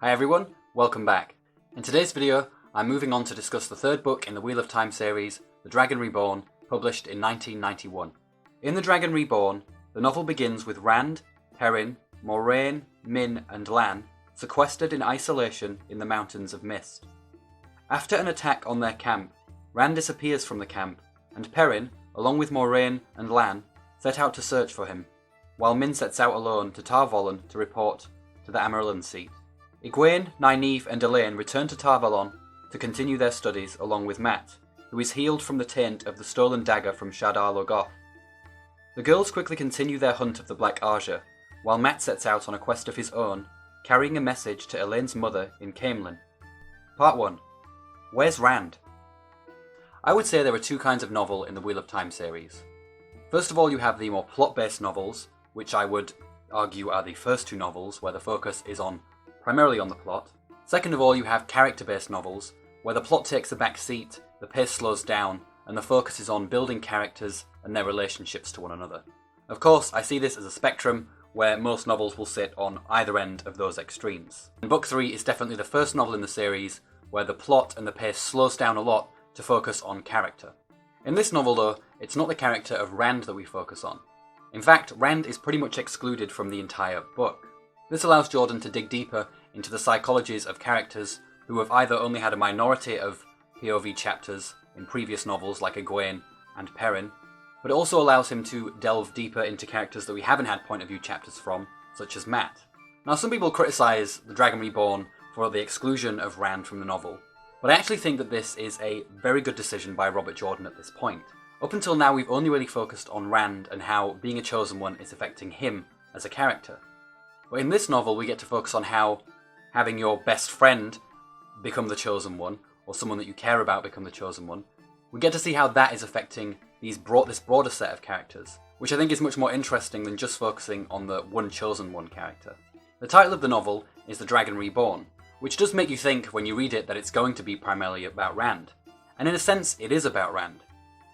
Hi everyone, welcome back. In today's video, I'm moving on to discuss the third book in the Wheel of Time series, The Dragon Reborn, published in 1991. In The Dragon Reborn, the novel begins with Rand, Perrin, Moiraine, Min and Lan sequestered in isolation in the Mountains of Mist. After an attack on their camp, Rand disappears from the camp, and Perrin, along with Moiraine and Lan, set out to search for him, while Min sets out alone to Tar Valon to report to the Amaryllis seat. Egwene, Nynaeve and Elaine return to Tar Valon to continue their studies along with Mat, who is healed from the taint of the stolen dagger from Shadar Logoth. The girls quickly continue their hunt of the Black Arja, while Mat sets out on a quest of his own, carrying a message to Elaine's mother in Caemlyn. Part 1. Where's Rand? I would say there are two kinds of novel in the Wheel of Time series. First of all, you have the more plot-based novels, which I would argue are the first two novels, where the focus is primarily on the plot. Second of all, you have character-based novels, where the plot takes a back seat, the pace slows down, and the focus is on building characters and their relationships to one another. Of course, I see this as a spectrum, where most novels will sit on either end of those extremes. And Book 3 is definitely the first novel in the series where the plot and the pace slows down a lot to focus on character. In this novel though, it's not the character of Rand that we focus on. In fact, Rand is pretty much excluded from the entire book. This allows Jordan to dig deeper into the psychologies of characters who have either only had a minority of POV chapters in previous novels like Egwene and Perrin, but it also allows him to delve deeper into characters that we haven't had point of view chapters from, such as Mat. Now, some people criticise The Dragon Reborn for the exclusion of Rand from the novel, but I actually think that this is a very good decision by Robert Jordan at this point. Up until now, we've only really focused on Rand and how being a chosen one is affecting him as a character. But in this novel, we get to focus on how having your best friend become the chosen one, or someone that you care about become the chosen one. We get to see how that is affecting this broader set of characters, which I think is much more interesting than just focusing on the one chosen one character. The title of the novel is The Dragon Reborn, which does make you think when you read it that it's going to be primarily about Rand. And in a sense, it is about Rand.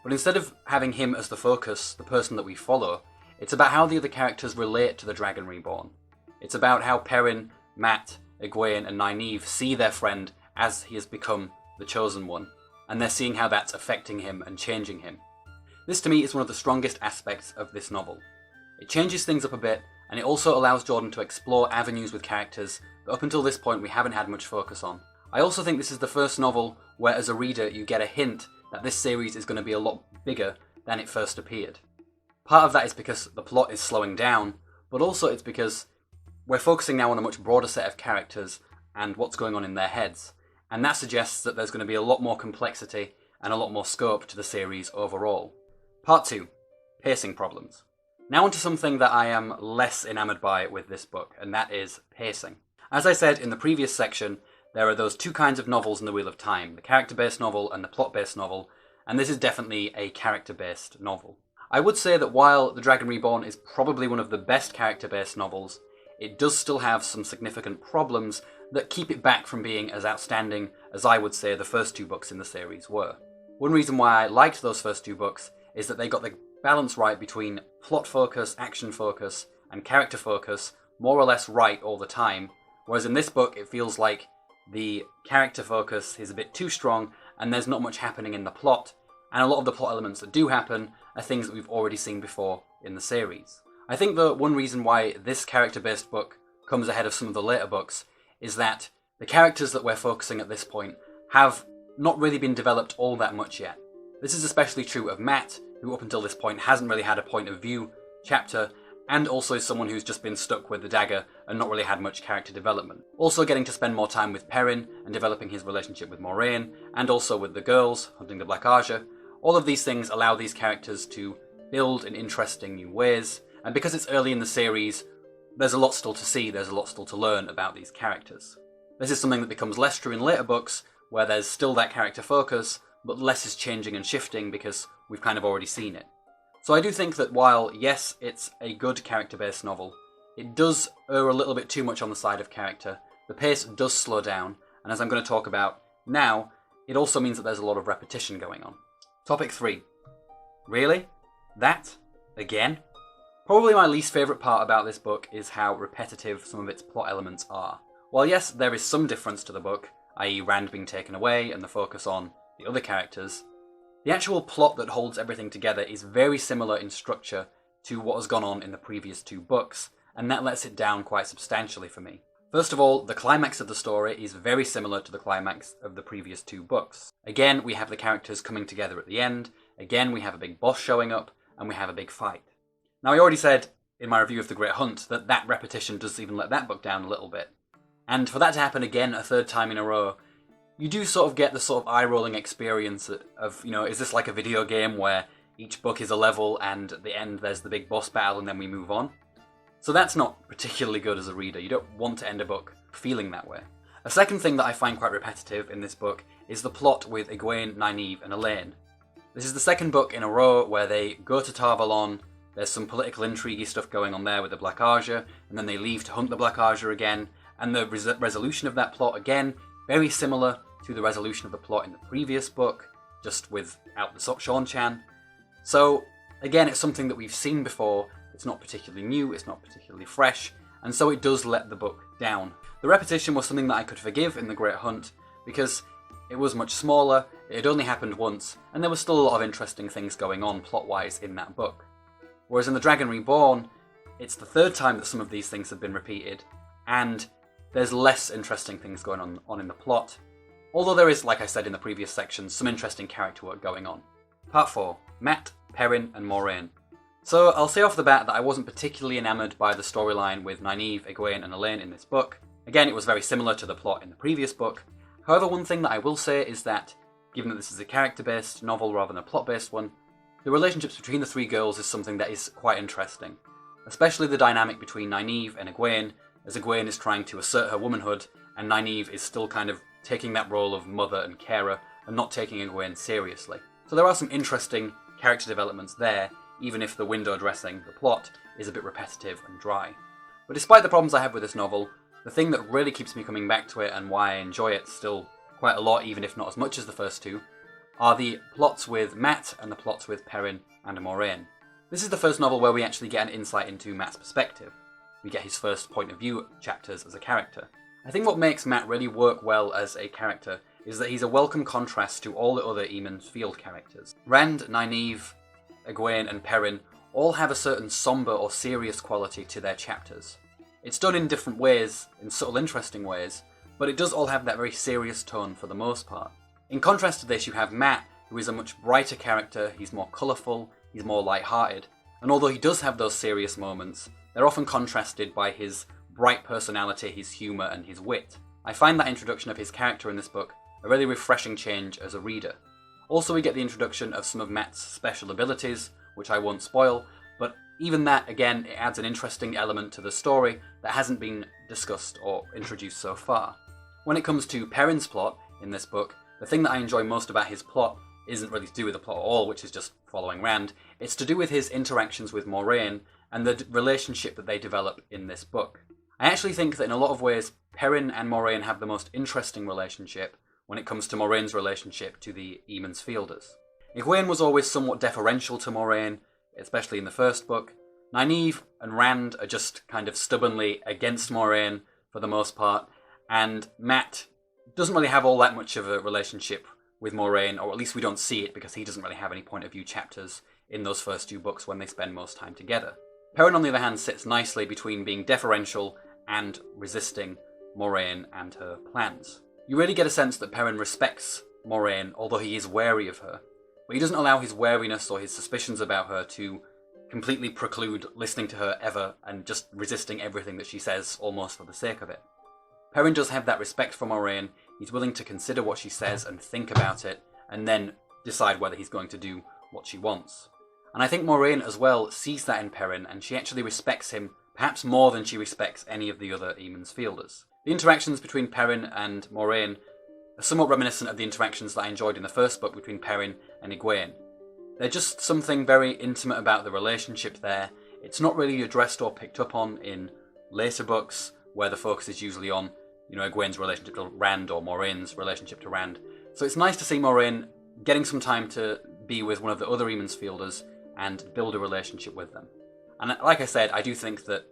But instead of having him as the focus, the person that we follow, it's about how the other characters relate to the Dragon Reborn. It's about how Perrin, Mat, Egwene and Nynaeve see their friend as he has become the chosen one, and they're seeing how that's affecting him and changing him. This to me is one of the strongest aspects of this novel. It changes things up a bit, and it also allows Jordan to explore avenues with characters that up until this point we haven't had much focus on. I also think this is the first novel where as a reader you get a hint that this series is going to be a lot bigger than it first appeared. Part of that is because the plot is slowing down, but also it's because we're focusing now on a much broader set of characters and what's going on in their heads, and that suggests that there's going to be a lot more complexity and a lot more scope to the series overall. Part 2. Pacing problems. Now onto something that I am less enamoured by with this book, and that is pacing. As I said in the previous section, there are those two kinds of novels in the Wheel of Time, the character-based novel and the plot-based novel, and this is definitely a character-based novel. I would say that while The Dragon Reborn is probably one of the best character-based novels, it does still have some significant problems that keep it back from being as outstanding as I would say the first two books in the series were. One reason why I liked those first two books is that they got the balance right between plot focus, action focus, and character focus more or less right all the time, whereas in this book it feels like the character focus is a bit too strong and there's not much happening in the plot, and a lot of the plot elements that do happen are things that we've already seen before in the series. I think the one reason why this character-based book comes ahead of some of the later books is that the characters that we're focusing at this point have not really been developed all that much yet. This is especially true of Mat, who up until this point hasn't really had a point of view chapter, and also someone who's just been stuck with the dagger and not really had much character development. Also getting to spend more time with Perrin and developing his relationship with Moiraine, and also with the girls hunting the Black Arja. All of these things allow these characters to build in interesting new ways, and because it's early in the series, there's a lot still to see, there's a lot still to learn about these characters. This is something that becomes less true in later books, where there's still that character focus, but less is changing and shifting because we've kind of already seen it. So I do think that while, yes, it's a good character-based novel, it does err a little bit too much on the side of character. The pace does slow down, and as I'm going to talk about now, it also means that there's a lot of repetition going on. Topic 3. Really? That? Again? Probably my least favourite part about this book is how repetitive some of its plot elements are. While yes, there is some difference to the book, i.e. Rand being taken away and the focus on the other characters, the actual plot that holds everything together is very similar in structure to what has gone on in the previous 2 books, and that lets it down quite substantially for me. First of all, the climax of the story is very similar to the climax of the previous 2 books. Again, we have the characters coming together at the end, again we have a big boss showing up, and we have a big fight. Now I already said in my review of The Great Hunt that repetition does even let that book down a little bit. And for that to happen again a 3rd time in a row, you do sort of get the sort of eye-rolling experience of, is this like a video game where each book is a level and at the end there's the big boss battle and then we move on? So that's not particularly good as a reader. You don't want to end a book feeling that way. A second thing that I find quite repetitive in this book is the plot with Egwene, Nynaeve and Elaine. This is the 2nd book in a row where they go to Tar Valon, there's some political intrigue stuff going on there with the Black Archer, and then they leave to hunt the Black Archer again, and the resolution of that plot, again, very similar to the resolution of the plot in the previous book, just without the Sean-Chan. So, again, it's something that we've seen before, it's not particularly new, it's not particularly fresh, and so it does let the book down. The repetition was something that I could forgive in The Great Hunt, because it was much smaller, it had only happened once, and there was still a lot of interesting things going on plot-wise in that book. Whereas in The Dragon Reborn, it's the 3rd time that some of these things have been repeated, and there's less interesting things going on in the plot. Although there is, like I said in the previous section, some interesting character work going on. Part 4. Mat, Perrin and Moiraine. So I'll say off the bat that I wasn't particularly enamoured by the storyline with Nynaeve, Egwene and Elaine in this book. Again, it was very similar to the plot in the previous book. However, one thing that I will say is that, given that this is a character-based novel rather than a plot-based one, the relationships between the 3 girls is something that is quite interesting. Especially the dynamic between Nynaeve and Egwene, as Egwene is trying to assert her womanhood, and Nynaeve is still kind of taking that role of mother and carer, and not taking Egwene seriously. So there are some interesting character developments there, even if the window dressing, the plot, is a bit repetitive and dry. But despite the problems I have with this novel, the thing that really keeps me coming back to it and why I enjoy it still quite a lot, even if not as much as the first 2, are the plots with Mat and the plots with Perrin and Moiraine. This is the first novel where we actually get an insight into Mat's perspective. We get his first point of view chapters as a character. I think what makes Mat really work well as a character is that he's a welcome contrast to all the other Eamon's Field characters. Rand, Nynaeve, Egwene and Perrin all have a certain sombre or serious quality to their chapters. It's done in different ways, in subtle interesting ways, but it does all have that very serious tone for the most part. In contrast to this, you have Mat, who is a much brighter character, he's more colourful, he's more light-hearted, and although he does have those serious moments, they're often contrasted by his bright personality, his humour and his wit. I find that introduction of his character in this book a really refreshing change as a reader. Also, we get the introduction of some of Mat's special abilities, which I won't spoil, but even that, again, it adds an interesting element to the story that hasn't been discussed or introduced so far. When it comes to Perrin's plot in this book, the thing that I enjoy most about his plot isn't really to do with the plot at all, which is just following Rand. It's to do with his interactions with Moiraine and the relationship that they develop in this book. I actually think that in a lot of ways, Perrin and Moiraine have the most interesting relationship when it comes to Moraine's relationship to the Eamon's Fielders. Egwene was always somewhat deferential to Moiraine, especially in the first book. Nynaeve and Rand are just kind of stubbornly against Moiraine for the most part, and Mat doesn't really have all that much of a relationship with Moiraine, or at least we don't see it because he doesn't really have any point of view chapters in those first 2 books when they spend most time together. Perrin, on the other hand, sits nicely between being deferential and resisting Moiraine and her plans. You really get a sense that Perrin respects Moiraine, although he is wary of her, but he doesn't allow his wariness or his suspicions about her to completely preclude listening to her ever and just resisting everything that she says almost for the sake of it. Perrin does have that respect for Moiraine. He's willing to consider what she says and think about it, and then decide whether he's going to do what she wants. And I think Moiraine as well sees that in Perrin, and she actually respects him perhaps more than she respects any of the other Eamon's Fielders. The interactions between Perrin and Moiraine are somewhat reminiscent of the interactions that I enjoyed in the first book between Perrin and Egwene. They're just something very intimate about the relationship there. It's not really addressed or picked up on in later books, where the focus is usually on, Egwene's relationship to Rand or Moraine's relationship to Rand. So it's nice to see Moiraine getting some time to be with one of the other Eamon's Fielders and build a relationship with them. And like I said, I do think that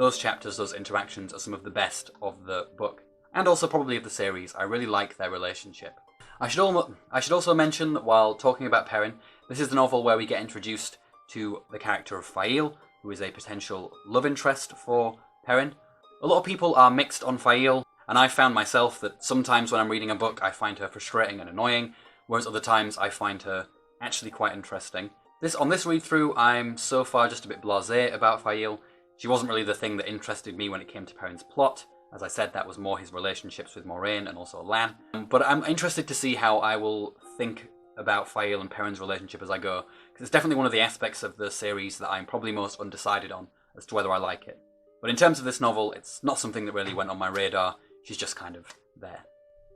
those chapters, those interactions are some of the best of the book. And also probably of the series. I really like their relationship. I should also mention that while talking about Perrin, this is the novel where we get introduced to the character of Faile, who is a potential love interest for Perrin. A lot of people are mixed on Faile, and I found myself that sometimes when I'm reading a book I find her frustrating and annoying, whereas other times I find her actually quite interesting. On this read-through, I'm so far just a bit blasé about Faile. She wasn't really the thing that interested me when it came to Perrin's plot. As I said, that was more his relationships with Moiraine and also Lan. But I'm interested to see how I will think about Faile and Perrin's relationship as I go, because it's definitely one of the aspects of the series that I'm probably most undecided on as to whether I like it. But in terms of this novel, it's not something that really went on my radar. She's just kind of there.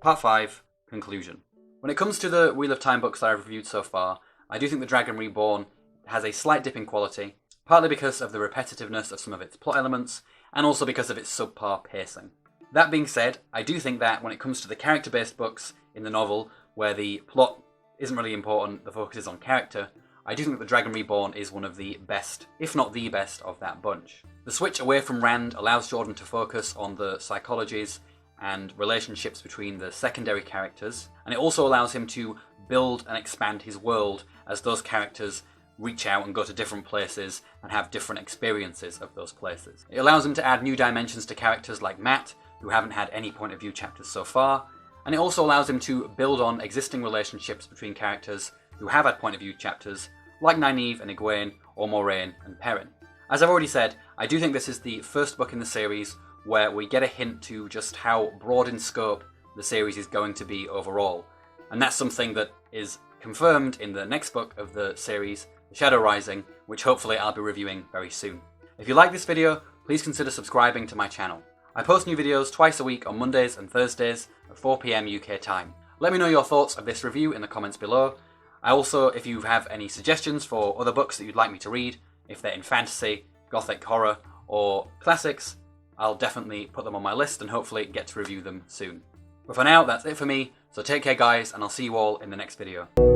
Part 5, Conclusion. When it comes to the Wheel of Time books that I've reviewed so far, I do think The Dragon Reborn has a slight dip in quality, partly because of the repetitiveness of some of its plot elements, and also because of its subpar pacing. That being said, I do think that when it comes to the character-based books in the novel, where the plot isn't really important, the focus is on character, I do think that The Dragon Reborn is one of the best, if not the best, of that bunch. The switch away from Rand allows Jordan to focus on the psychologies and relationships between the secondary characters, and it also allows him to build and expand his world as those characters reach out and go to different places and have different experiences of those places. It allows him to add new dimensions to characters like Mat, who haven't had any point of view chapters so far, and it also allows him to build on existing relationships between characters who have had point of view chapters, like Nynaeve and Egwene, or Moiraine and Perrin. As I've already said, I do think this is the first book in the series where we get a hint to just how broad in scope the series is going to be overall, and that's something that is confirmed in the next book of the series, The Shadow Rising, which hopefully I'll be reviewing very soon. If you like this video, please consider subscribing to my channel. I post new videos twice a week on Mondays and Thursdays at 4 PM UK time. Let me know your thoughts of this review in the comments below. Also, if you have any suggestions for other books that you'd like me to read, if they're in fantasy, gothic horror, or classics, I'll definitely put them on my list and hopefully get to review them soon. But for now, that's it for me, so take care guys, and I'll see you all in the next video.